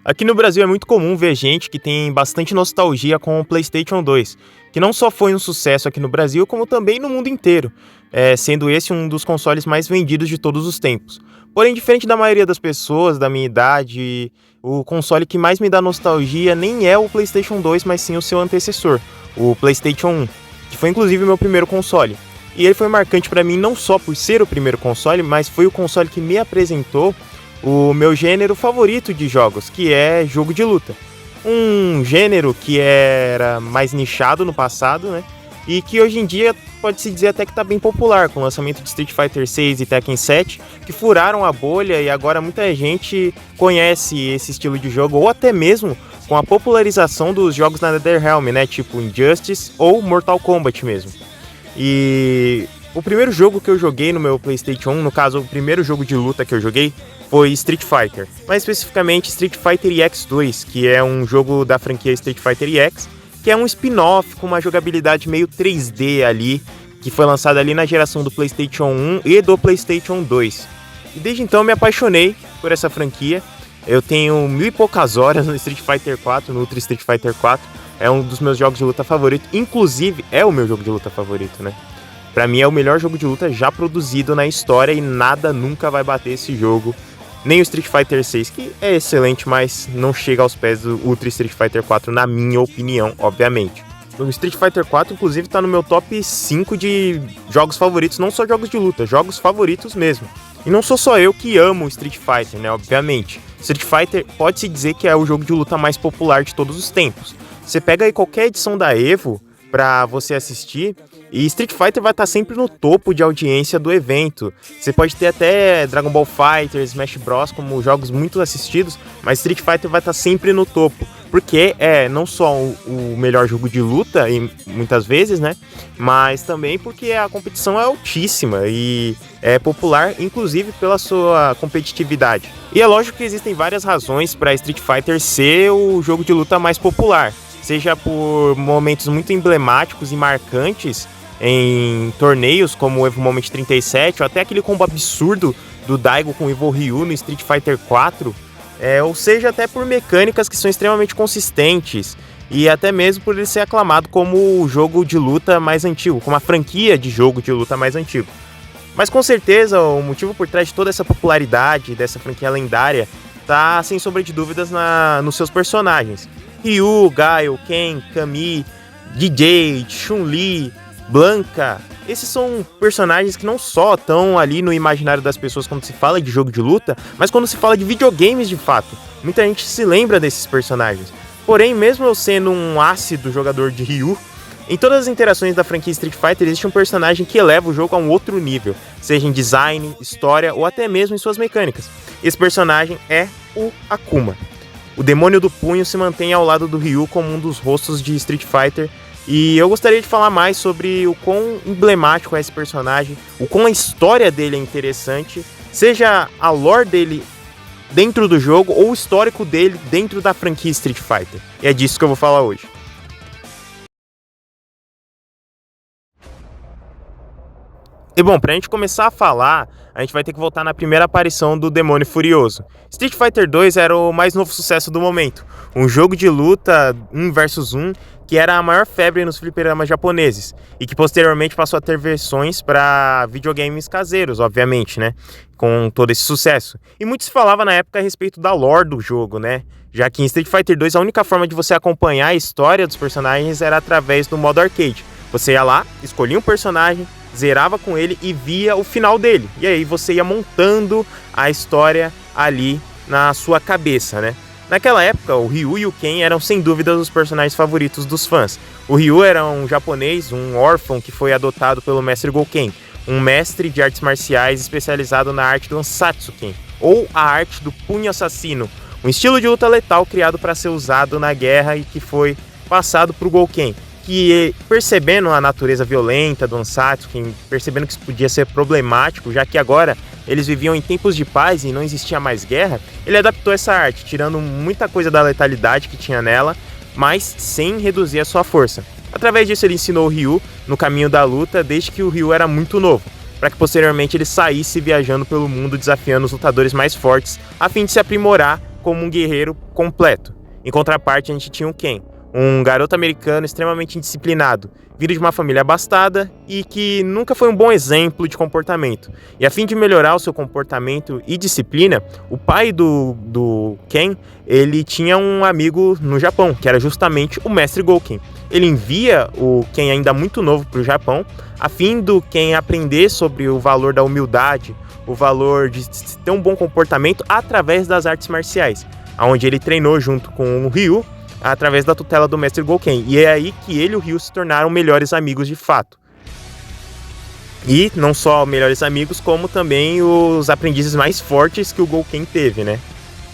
Aqui no Brasil é muito comum ver gente que tem bastante nostalgia com o PlayStation 2, que não só foi um sucesso aqui no Brasil, como também no mundo inteiro, sendo esse um dos consoles mais vendidos de todos os tempos. Porém, diferente da maioria das pessoas da minha idade, o console que mais me dá nostalgia nem é o PlayStation 2, mas sim o seu antecessor, o PlayStation 1, que foi inclusive o meu primeiro console. E ele foi marcante para mim não só por ser o primeiro console, mas foi o console que me apresentou o meu gênero favorito de jogos, que é jogo de luta. Um gênero que era mais nichado no passado, né? E que hoje em dia pode-se dizer até que está bem popular, com o lançamento de Street Fighter 6 e Tekken 7, que furaram a bolha e agora muita gente conhece esse estilo de jogo, ou até mesmo com a popularização dos jogos na NetherRealm, né? Tipo Injustice ou Mortal Kombat mesmo. E o primeiro jogo que eu joguei no meu PlayStation 1, no caso, o primeiro jogo de luta que eu joguei, foi Street Fighter. Mais especificamente Street Fighter EX 2, que é um jogo da franquia Street Fighter EX, que é um spin-off com uma jogabilidade meio 3D ali, que foi lançado ali na geração do PlayStation 1 e do PlayStation 2. E desde então eu me apaixonei por essa franquia. Eu tenho 1000 e poucas horas no Street Fighter 4, no Ultra Street Fighter 4. É um dos meus jogos de luta favoritos, inclusive é o meu jogo de luta favorito, né? Pra mim é o melhor jogo de luta já produzido na história e nada nunca vai bater esse jogo. Nem o Street Fighter 6, que é excelente, mas não chega aos pés do Ultra Street Fighter 4, na minha opinião, obviamente. O Street Fighter 4, inclusive, tá no meu top 5 de jogos favoritos, não só jogos de luta, jogos favoritos mesmo. E não sou só eu que amo Street Fighter, né, obviamente. Street Fighter pode-se dizer que é o jogo de luta mais popular de todos os tempos. Você pega aí qualquer edição da EVO pra você assistir, e Street Fighter vai estar sempre no topo de audiência do evento. Você pode ter até Dragon Ball Fighter, Smash Bros. Como jogos muito assistidos, mas Street Fighter vai estar sempre no topo. Porque é não só o melhor jogo de luta, e muitas vezes, né? Mas também porque a competição é altíssima e é popular, inclusive pela sua competitividade. E é lógico que existem várias razões para Street Fighter ser o jogo de luta mais popular. Seja por momentos muito emblemáticos e marcantes em torneios como o Evo Moment 37, ou até aquele combo absurdo do Daigo com o Evil Ryu no Street Fighter 4, ou seja até por mecânicas que são extremamente consistentes, e até mesmo por ele ser aclamado como o jogo de luta mais antigo, como a franquia de jogo de luta mais antigo. Mas com certeza o motivo por trás de toda essa popularidade dessa franquia lendária está sem sombra de dúvidas nos seus personagens. Ryu, Gaio, Ken, Kami, DJ, Chun-Li, Blanka. Esses são personagens que não só estão ali no imaginário das pessoas quando se fala de jogo de luta, mas quando se fala de videogames de fato. Muita gente se lembra desses personagens. Porém, mesmo eu sendo um ácido jogador de Ryu, em todas as interações da franquia Street Fighter existe um personagem que eleva o jogo a um outro nível, seja em design, história ou até mesmo em suas mecânicas. Esse personagem é o Akuma. O demônio do punho se mantém ao lado do Ryu como um dos rostos de Street Fighter, e eu gostaria de falar mais sobre o quão emblemático é esse personagem, o quão a história dele é interessante, seja a lore dele dentro do jogo ou o histórico dele dentro da franquia Street Fighter. E é disso que eu vou falar hoje. E bom, pra gente começar a falar, a gente vai ter que voltar na primeira aparição do Demônio Furioso. Street Fighter 2 era o mais novo sucesso do momento, um jogo de luta 1 versus 1 que era a maior febre nos fliperamas japoneses e que posteriormente passou a ter versões para videogames caseiros, obviamente, né, com todo esse sucesso. E muito se falava na época a respeito da lore do jogo, né, já que em Street Fighter 2 a única forma de você acompanhar a história dos personagens era através do modo arcade. Você ia lá, escolhia um personagem, zerava com ele e via o final dele. E aí você ia montando a história ali na sua cabeça, né? Naquela época, o Ryu e o Ken eram sem dúvida os personagens favoritos dos fãs. O Ryu era um japonês, um órfão que foi adotado pelo mestre Gouken, um mestre de artes marciais especializado na arte do Ansatsuken, ou a arte do punho assassino, um estilo de luta letal criado para ser usado na guerra e que foi passado para o Gouken, que, percebendo a natureza violenta do Ansatsuken, percebendo que isso podia ser problemático, já que agora eles viviam em tempos de paz e não existia mais guerra, ele adaptou essa arte, tirando muita coisa da letalidade que tinha nela, mas sem reduzir a sua força. Através disso ele ensinou o Ryu no caminho da luta desde que o Ryu era muito novo, para que posteriormente ele saísse viajando pelo mundo desafiando os lutadores mais fortes, a fim de se aprimorar como um guerreiro completo. Em contraparte, a gente tinha o Ken, um garoto americano extremamente indisciplinado, vindo de uma família abastada e que nunca foi um bom exemplo de comportamento. E a fim de melhorar o seu comportamento e disciplina, o pai do Ken, ele tinha um amigo no Japão, que era justamente o Mestre Gouken. Ele envia o Ken ainda muito novo para o Japão, a fim do Ken aprender sobre o valor da humildade, o valor de ter um bom comportamento através das artes marciais, onde ele treinou junto com o Ryu, através da tutela do Mestre Gouken. E é aí que ele e o Ryu se tornaram melhores amigos de fato. E não só melhores amigos, como também os aprendizes mais fortes que o Gouken teve, né?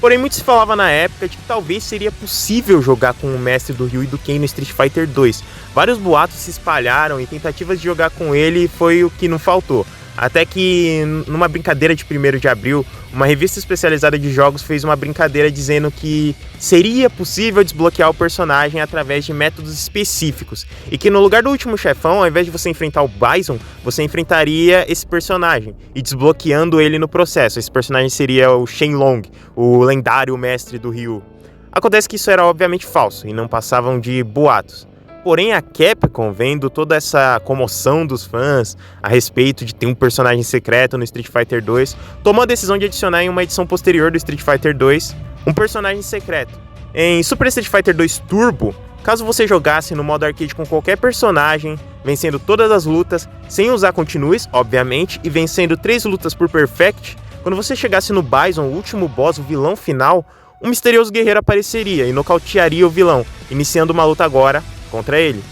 Porém, muito se falava na época de que talvez seria possível jogar com o mestre do Ryu e do Ken no Street Fighter 2. Vários boatos se espalharam e tentativas de jogar com ele foi o que não faltou. Até que, numa brincadeira de 1º de abril, uma revista especializada de jogos fez uma brincadeira dizendo que seria possível desbloquear o personagem através de métodos específicos. E que no lugar do último chefão, ao invés de você enfrentar o Bison, você enfrentaria esse personagem, e desbloqueando ele no processo. Esse personagem seria o Shenlong, o lendário mestre do Ryu. Acontece que isso era obviamente falso, e não passavam de boatos. Porém, a Capcom, vendo toda essa comoção dos fãs a respeito de ter um personagem secreto no Street Fighter 2, tomou a decisão de adicionar em uma edição posterior do Street Fighter 2 um personagem secreto. Em Super Street Fighter 2 Turbo, caso você jogasse no modo arcade com qualquer personagem, vencendo todas as lutas, sem usar continues, obviamente, e vencendo 3 lutas por Perfect, quando você chegasse no Bison, o último boss, o vilão final, um misterioso guerreiro apareceria e nocautearia o vilão, iniciando uma luta agora contra ele.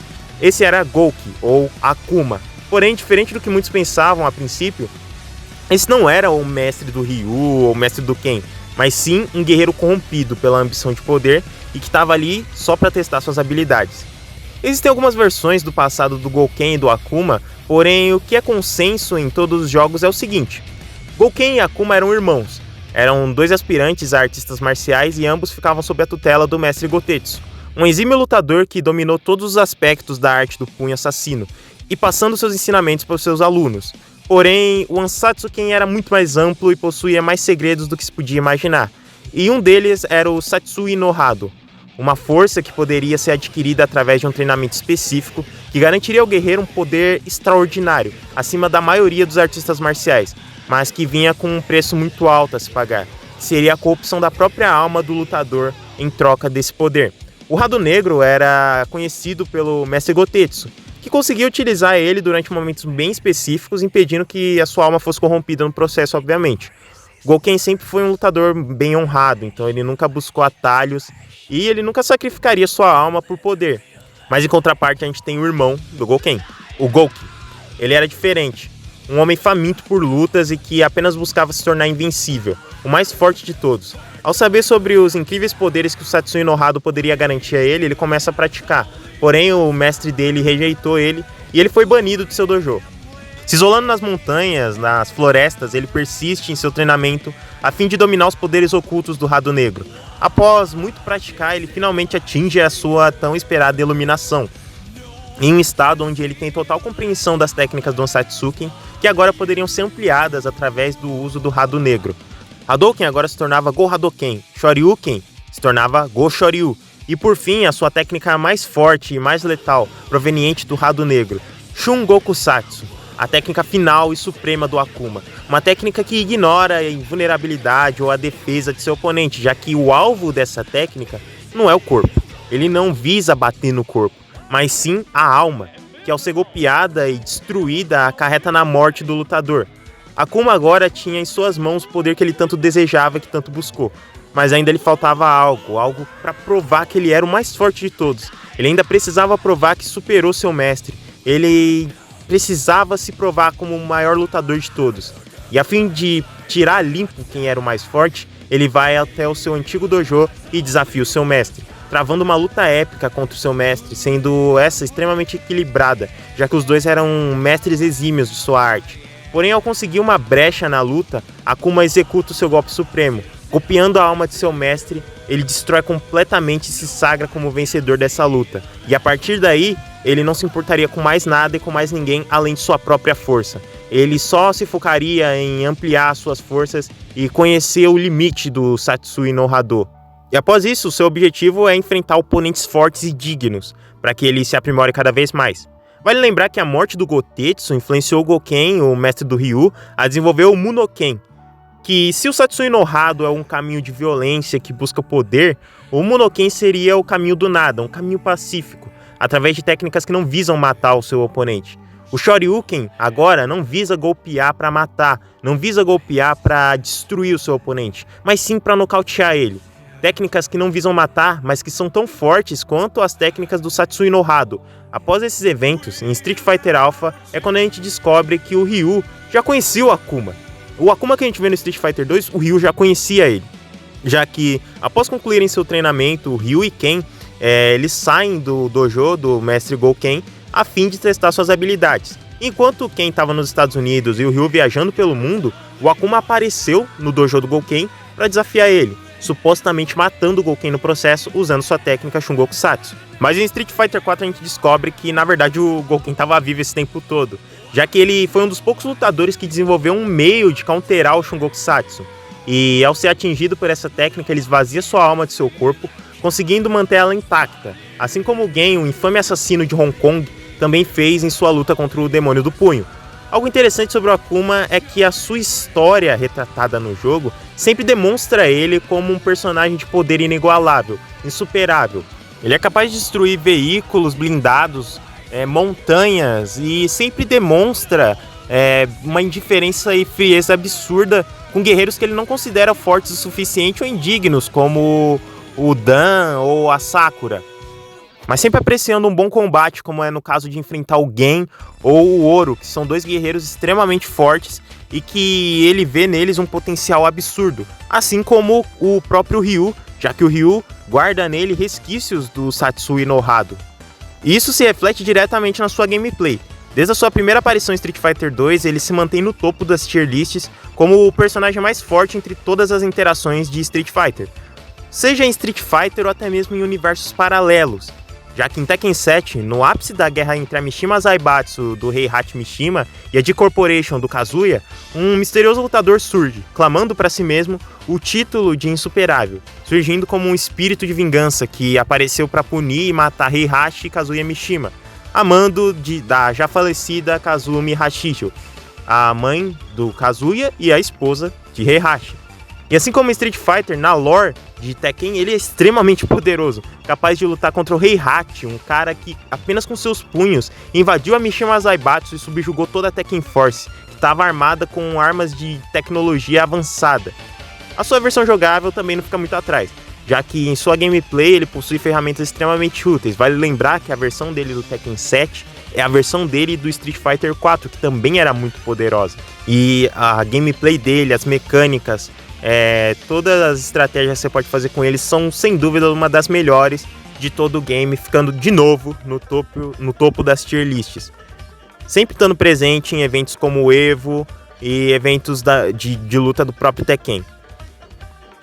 Esse era Gouki, ou Akuma. Porém, diferente do que muitos pensavam a princípio, esse não era o mestre do Ryu ou o mestre do Ken, mas sim um guerreiro corrompido pela ambição de poder e que estava ali só para testar suas habilidades. Existem algumas versões do passado do Gouken e do Akuma, porém o que é consenso em todos os jogos é o seguinte: Gouken e Akuma eram irmãos, eram 2 aspirantes a artistas marciais e ambos ficavam sob a tutela do mestre Gotetsu, um exímio lutador que dominou todos os aspectos da arte do punho assassino e passando seus ensinamentos para os seus alunos. Porém, o Ansatsu Ken era muito mais amplo e possuía mais segredos do que se podia imaginar. E um deles era o Satsui no Hado, uma força que poderia ser adquirida através de um treinamento específico que garantiria ao guerreiro um poder extraordinário, acima da maioria dos artistas marciais, mas que vinha com um preço muito alto a se pagar. Seria a corrupção da própria alma do lutador em troca desse poder. O Rado Negro era conhecido pelo Mestre Gotetsu, que conseguia utilizar ele durante momentos bem específicos, impedindo que a sua alma fosse corrompida no processo, obviamente. Gouken sempre foi um lutador bem honrado, então ele nunca buscou atalhos e ele nunca sacrificaria sua alma por poder. Mas em contraparte a gente tem o irmão do Gouken, o Gouki. Ele era diferente, um homem faminto por lutas e que apenas buscava se tornar invencível, o mais forte de todos. Ao saber sobre os incríveis poderes que o Satsui no Hado poderia garantir a ele, ele começa a praticar. Porém, o mestre dele rejeitou ele e ele foi banido do seu dojo. Se isolando nas montanhas, nas florestas, ele persiste em seu treinamento a fim de dominar os poderes ocultos do Rado Negro. Após muito praticar, ele finalmente atinge a sua tão esperada iluminação, em um estado onde ele tem total compreensão das técnicas do Ansatsuken, que agora poderiam ser ampliadas através do uso do Rado Negro. Hadouken agora se tornava Go Hadouken, Shoryuken se tornava Go Shoryu, e por fim a sua técnica mais forte e mais letal, proveniente do Rado Negro, Shun Gokusatsu, a técnica final e suprema do Akuma, uma técnica que ignora a invulnerabilidade ou a defesa de seu oponente, já que o alvo dessa técnica não é o corpo, ele não visa bater no corpo, mas sim a alma, que ao ser golpeada e destruída acarreta na morte do lutador. Akuma agora tinha em suas mãos o poder que ele tanto desejava e que tanto buscou. Mas ainda lhe faltava algo para provar que ele era o mais forte de todos. Ele ainda precisava provar que superou seu mestre. Ele precisava se provar como o maior lutador de todos. E a fim de tirar limpo quem era o mais forte, ele vai até o seu antigo dojo e desafia o seu mestre, travando uma luta épica contra o seu mestre, sendo essa extremamente equilibrada, já que os dois eram mestres exímios de sua arte. Porém, ao conseguir uma brecha na luta, Akuma executa o seu golpe supremo. Golpeando a alma de seu mestre, ele destrói completamente e se sagra como vencedor dessa luta. E a partir daí, ele não se importaria com mais nada e com mais ninguém além de sua própria força. ele só se focaria em ampliar suas forças e conhecer o limite do Satsui no Hado. E após isso, seu objetivo é enfrentar oponentes fortes e dignos, para que ele se aprimore cada vez mais. Vale lembrar que a morte do Gotetsu influenciou o Goken, o mestre do Ryu, a desenvolver o Munoken, que se o Satsui no Hado é um caminho de violência que busca poder, o Munoken seria o caminho do nada, um caminho pacífico, através de técnicas que não visam matar o seu oponente. O Shoryuken agora não visa golpear para matar, não visa golpear para destruir o seu oponente, mas sim para nocautear ele. Técnicas que não visam matar, mas que são tão fortes quanto as técnicas do Satsui no Hado. Após esses eventos, em Street Fighter Alpha, é quando a gente descobre que o Ryu já conhecia o Akuma. O Akuma que a gente vê no Street Fighter 2, o Ryu já conhecia ele. Já que, após concluírem seu treinamento, o Ryu e Ken, eles saem do dojo do mestre Gouken a fim de testar suas habilidades. Enquanto o Ken estava nos Estados Unidos e o Ryu viajando pelo mundo, o Akuma apareceu no dojo do Gouken para desafiar ele, supostamente matando o Gouken no processo usando sua técnica Shungoku Satsu. Mas em Street Fighter 4 a gente descobre que na verdade o Gouken estava vivo esse tempo todo, já que ele foi um dos poucos lutadores que desenvolveu um meio de counterar o Shungoku Satsu. E ao ser atingido por essa técnica, ele esvazia sua alma de seu corpo, conseguindo manter ela intacta, assim como o Gen, o infame assassino de Hong Kong, também fez em sua luta contra o demônio do punho. Algo interessante sobre o Akuma é que a sua história retratada no jogo sempre demonstra ele como um personagem de poder inigualável, insuperável. Ele é capaz de destruir veículos blindados, montanhas, e sempre demonstra uma indiferença e frieza absurda com guerreiros que ele não considera fortes o suficiente ou indignos, como o Dan ou a Sakura. Mas sempre apreciando um bom combate, como é no caso de enfrentar o Gen ou o Oro, que são dois guerreiros extremamente fortes e que ele vê neles um potencial absurdo, assim como o próprio Ryu, já que o Ryu guarda nele resquícios do Satsui no Hado. E isso se reflete diretamente na sua gameplay. Desde a sua primeira aparição em Street Fighter 2, ele se mantém no topo das tier lists como o personagem mais forte entre todas as interações de Street Fighter, seja em Street Fighter ou até mesmo em universos paralelos. Já que em Tekken 7, no ápice da guerra entre a Mishima Zaibatsu do Heihachi Mishima e a D-Corporation do Kazuya, um misterioso lutador surge, clamando para si mesmo o título de insuperável, surgindo como um espírito de vingança que apareceu para punir e matar Heihachi e Kazuya Mishima, a mando da já falecida Kazumi Hashijo, a mãe do Kazuya e a esposa de Heihachi. E assim como Street Fighter, na lore de Tekken, ele é extremamente poderoso, capaz de lutar contra o Heihachi, um cara que apenas com seus punhos invadiu a Mishima Zaibatsu e subjugou toda a Tekken Force, que estava armada com armas de tecnologia avançada. A sua versão jogável também não fica muito atrás, já que em sua gameplay ele possui ferramentas extremamente úteis. Vale lembrar que a versão dele do Tekken 7 é a versão dele do Street Fighter 4, que também era muito poderosa. E a gameplay dele, as mecânicas, todas as estratégias que você pode fazer com ele são sem dúvida uma das melhores de todo o game, ficando de novo no topo das tier lists, sempre estando presente em eventos como o Evo e eventos de luta do próprio Tekken.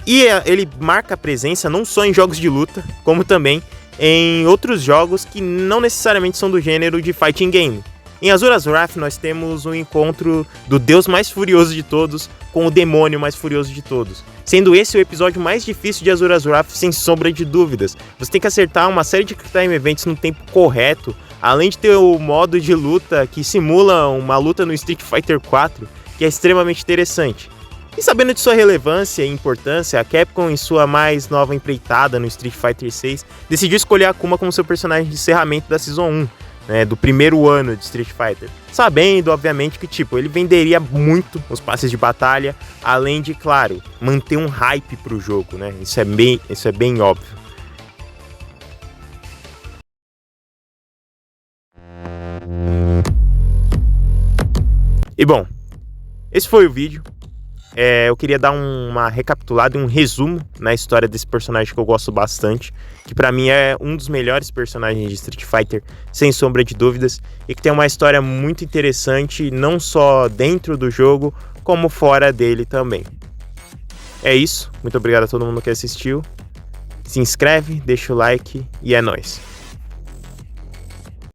E ele marca presença não só em jogos de luta, como também em outros jogos que não necessariamente são do gênero de fighting game. Em Asura's Wrath nós temos o encontro do deus mais furioso de todos com o demônio mais furioso de todos, sendo esse o episódio mais difícil de Asura's Wrath sem sombra de dúvidas. Você tem que acertar uma série de time events no tempo correto, além de ter o modo de luta que simula uma luta no Street Fighter 4, que é extremamente interessante. E sabendo de sua relevância e importância, a Capcom, em sua mais nova empreitada no Street Fighter 6, decidiu escolher Akuma como seu personagem de encerramento da Season 1, do primeiro ano de Street Fighter, sabendo, obviamente, que ele venderia muito os passes de batalha, além de, claro, manter um hype pro jogo, né? Isso é bem óbvio. E bom, esse foi o vídeo. Eu queria dar uma recapitulada e um resumo na história desse personagem que eu gosto bastante, que pra mim é um dos melhores personagens de Street Fighter, sem sombra de dúvidas, e que tem uma história muito interessante, não só dentro do jogo, como fora dele também. É isso, muito obrigado a todo mundo que assistiu, se inscreve, deixa o like e é nóis.